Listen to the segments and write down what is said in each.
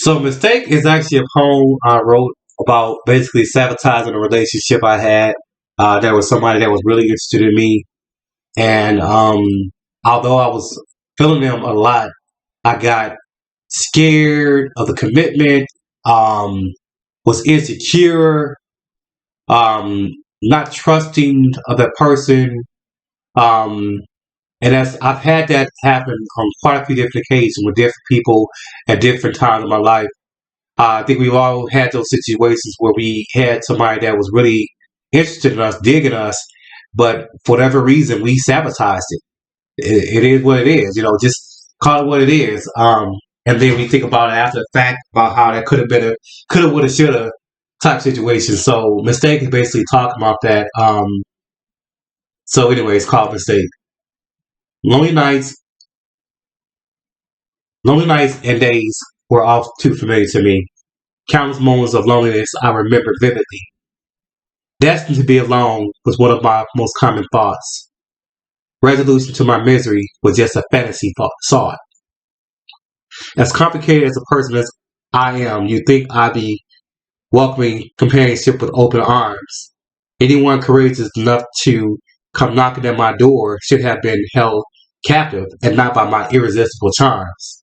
So Mistake is actually a poem I wrote about basically sabotaging a relationship I had. There was somebody that was really interested in me, and although I was feeling them a lot, I got scared of the commitment, um, was insecure, um, not trusting of that person. Um, and as I've had that happen on quite a few different occasions with different people at different times in my life. I think we've all had those situations where we had somebody that was really interested in us, digging us, but for whatever reason, we sabotaged it. It is what it is, just call it what it is. And then we think about it after the fact about how that could have been a coulda, woulda, shoulda type situation. So mistake is basically talking about that. So anyway, it's called mistake. Lonely nights, lonely nights and days were all too familiar to me. Countless moments of loneliness I remember vividly. Destined to be alone was one of my most common thoughts. Resolution to my misery was just a fantasy thought. As complicated as a person as I am, you think I'd be welcoming companionship with open arms. Anyone courageous enough to come knocking at my door should have been held captive and not by my irresistible charms.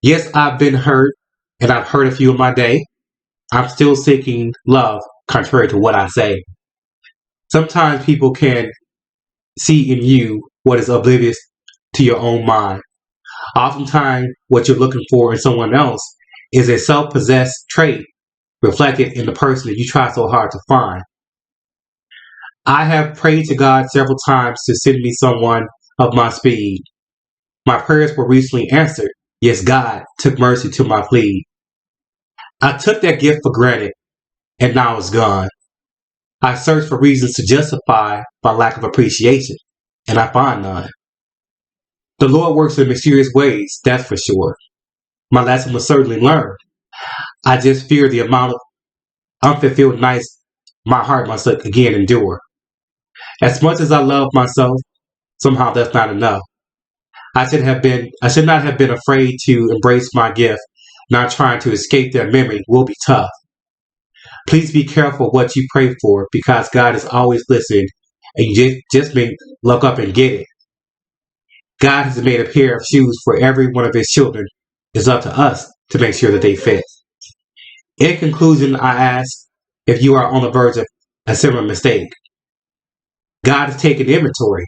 Yes, I've been hurt, and I've hurt a few in my day. I'm still seeking love, contrary to what I say. Sometimes people can see in you what is oblivious to your own mind. Oftentimes, what you're looking for in someone else is a self-possessed trait reflected in the person that you try so hard to find. I have prayed to God several times to send me someone of my speed. My prayers were recently answered. Yes, God took mercy to my plea. I took that gift for granted, and now it's gone. I searched for reasons to justify my lack of appreciation, and I find none. The Lord works in mysterious ways, that's for sure. My lesson was certainly learned. I just fear the amount of unfulfilled nights my heart must again endure. As much as I love myself, somehow that's not enough. I should not have been afraid to embrace my gift. Not trying to escape their memory will be tough. Please be careful what you pray for because God is always listening and you just may look up and get it. God has made a pair of shoes for every one of his children. It's up to us to make sure that they fit. In conclusion, I ask if you are on the verge of a similar mistake. God has taken inventory.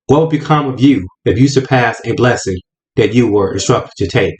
What will become of you if you surpass a blessing that you were instructed to take?